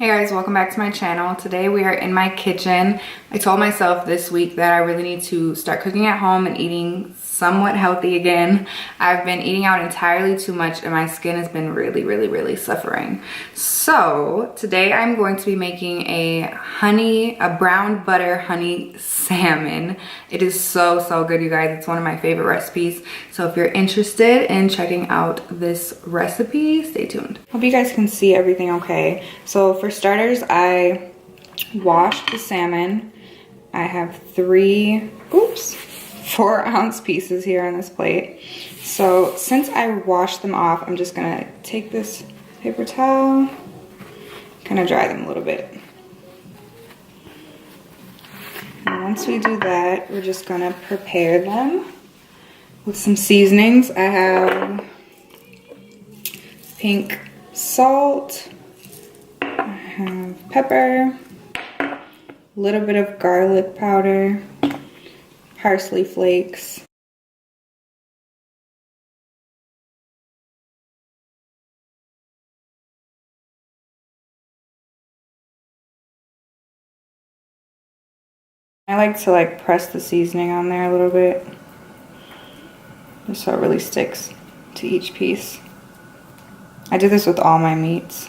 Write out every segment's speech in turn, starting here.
Hey guys, welcome back to my channel. Today we are in my kitchen. I told myself this week that I really need to start cooking at home and eating somewhat healthy again. I've been eating out entirely too much and my skin has been really suffering. So today I'm going to be making a brown butter honey salmon. It is so good, you guys. It's one of my favorite recipes. So if you're interested in checking out this recipe, stay tuned. Hope you guys can see everything okay. So for starters, I washed the salmon. I have 4-ounce pieces here on this plate. So since I washed them off, I'm just gonna take this paper towel, kind of dry them a little bit. And once we do that, we're just gonna prepare them with some seasonings. I have pink salt, I have pepper, a little bit of garlic powder, parsley flakes, I like to press the seasoning on there a little bit, just so it really sticks to each piece. I do this with all my meats.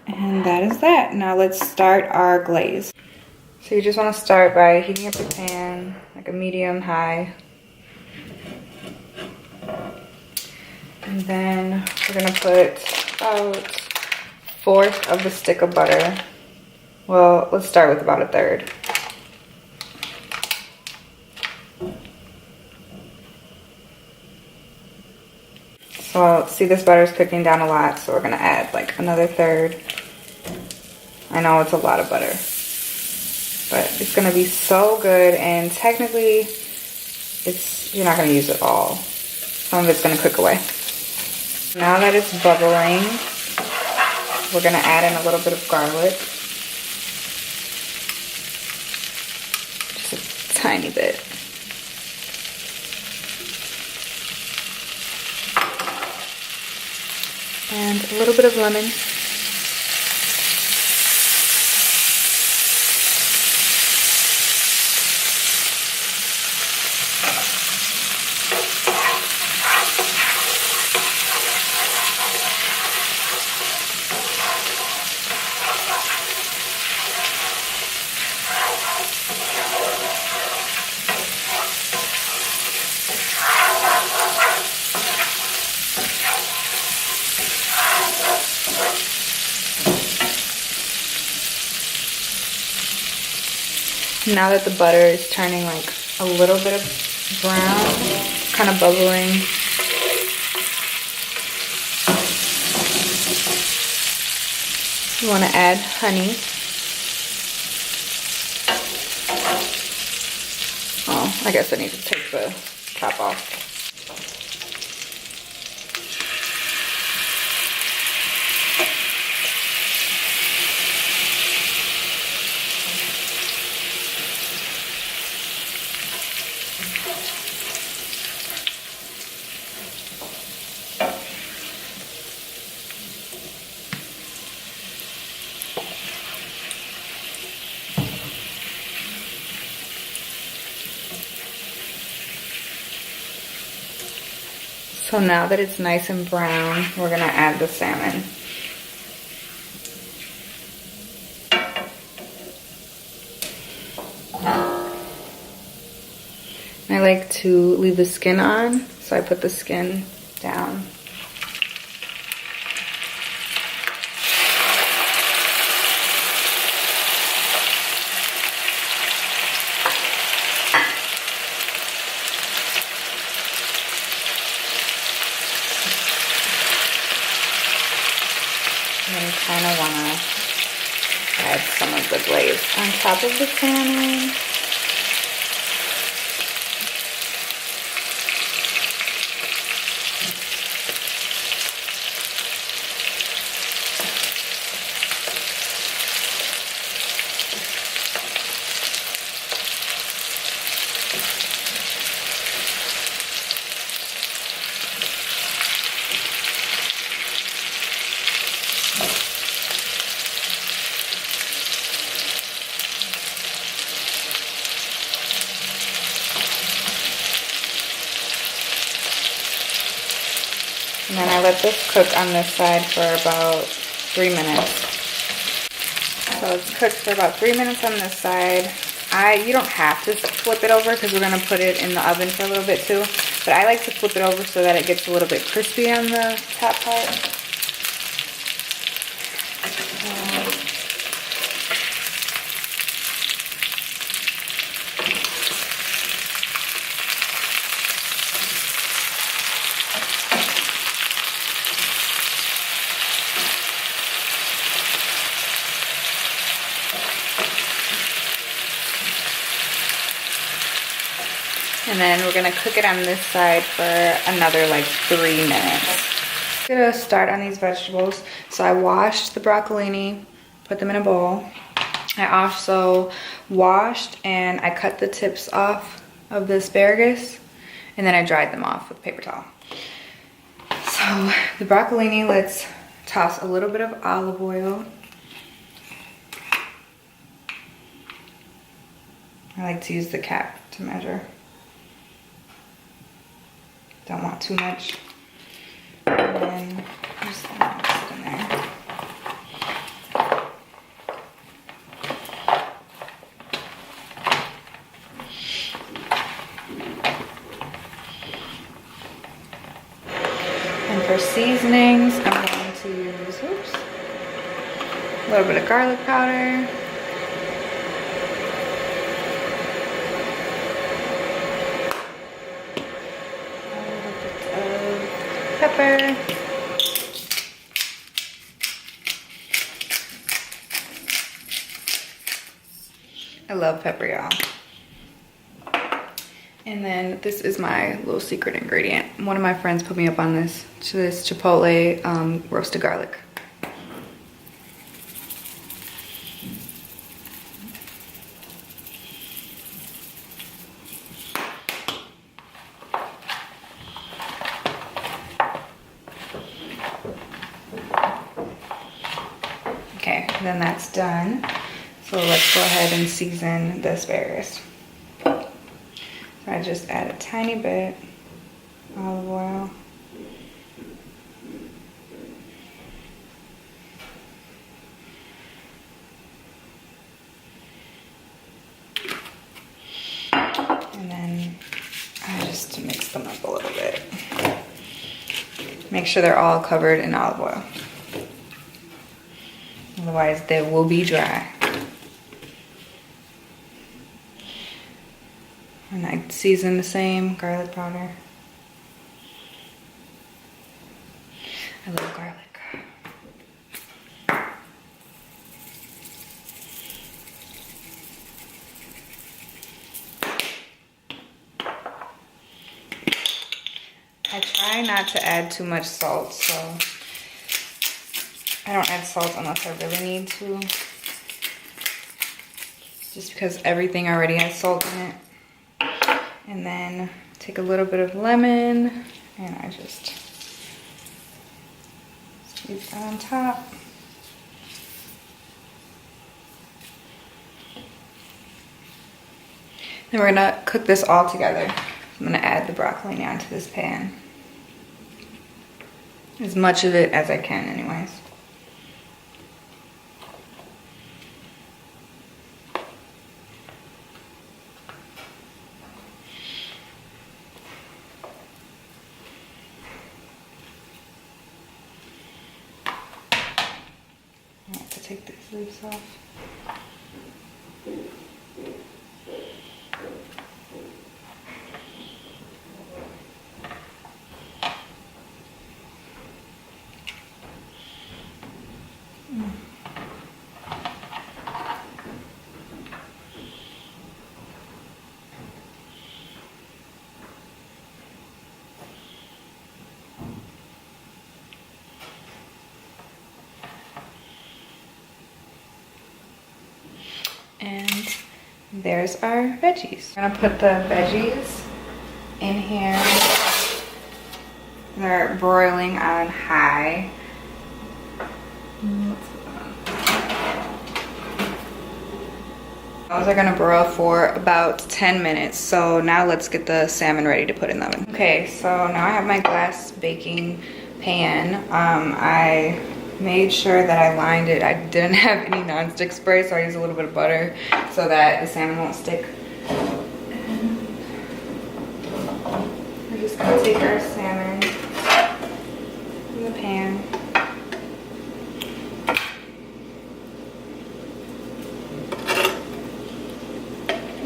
And that is that. Now let's start our glaze. So you just want to start by heating up your pan, like a medium high. And then we're gonna put about 1/4 of the stick of butter. Well, let's start with about 1/3. So see, this butter is cooking down a lot, so we're gonna add like another 1/3. I know it's a lot of butter, but it's gonna be so good, and technically you're not gonna use it all. Some of it's gonna cook away. Now that it's bubbling, we're gonna add in a little bit of garlic. Just a tiny bit. And a little bit of lemon. Now that the butter is turning like a little bit of brown, kind of bubbling, you want to add honey. Oh, I guess I need to take the top off. So now that it's nice and brown, we're gonna add the salmon. I like to leave the skin on, so I put the skin down. And then kind of want to add some of the glaze on top of the salmon. And then I let this cook on this side for about 3 minutes. So it's cooked for about 3 minutes on this side. You don't have to flip it over because we're gonna put it in the oven for a little bit too. But I like to flip it over so that it gets a little bit crispy on the top part. And then we're gonna cook it on this side for another like 3 minutes. I'm gonna start on these vegetables. So I washed the broccolini, put them in a bowl. I also washed and I cut the tips off of the asparagus, and then I dried them off with a paper towel. So the broccolini, let's toss a little bit of olive oil. I like to use the cap to measure. Don't want too much. And then just mix it in there. And for seasonings, I'm going to use, a little bit of garlic powder. Pepper. I love pepper, y'all. And then this is my little secret ingredient. One of my friends put me up on this chipotle roasted garlic. Okay, then that's done. So let's go ahead and season the asparagus. So I just add a tiny bit of olive oil. And then I just mix them up a little bit. Make sure they're all covered in olive oil. Otherwise they will be dry. And I season the same, garlic powder. I love garlic. I try not to add too much salt, so I don't add salt unless I really need to. Just because everything already has salt in it. And then take a little bit of lemon and I just squeeze that on top. Then we're gonna cook this all together. I'm gonna add the broccoli onto this pan. As much of it as I can anyways. I have to take these leaves off. And there's our veggies. I'm gonna put the veggies in here. They're broiling on high. Those are gonna broil for about 10 minutes. So now let's get the salmon ready to put in the oven. Okay, so now I have my glass baking pan. I made sure that I lined it. I didn't have any nonstick spray, so I used a little bit of butter so that the salmon won't stick. And we're just gonna take our salmon in the pan.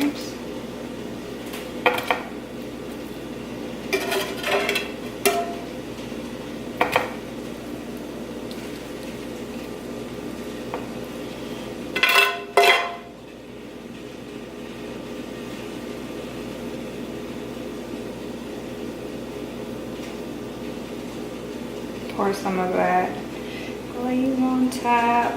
Oops. Pour some of that glaze on top.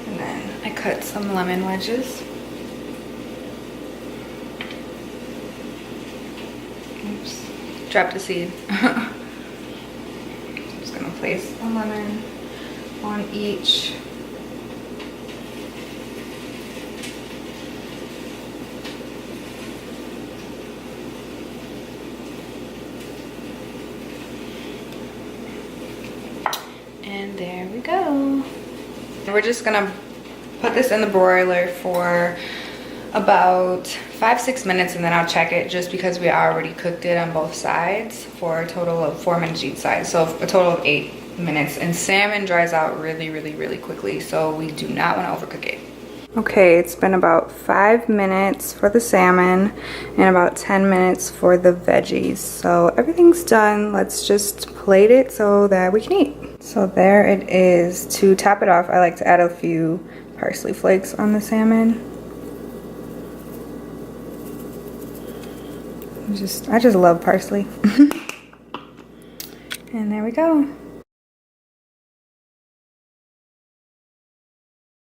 And then I cut some lemon wedges. Oops, dropped a seed. I'm just gonna place a lemon on each. And there we go. We're just gonna put this in the broiler for about 5-6 minutes, and then I'll check it, just because we already cooked it on both sides for a total of 4 minutes each side, so a total of 8 minutes. And salmon dries out really quickly, so we do not want to overcook it. Okay, it's been about 5 minutes for the salmon and about 10 minutes for the veggies. So everything's done. Let's just plate it so that we can eat. So there it is. To top it off, I like to add a few parsley flakes on the salmon. I just love parsley. And there we go.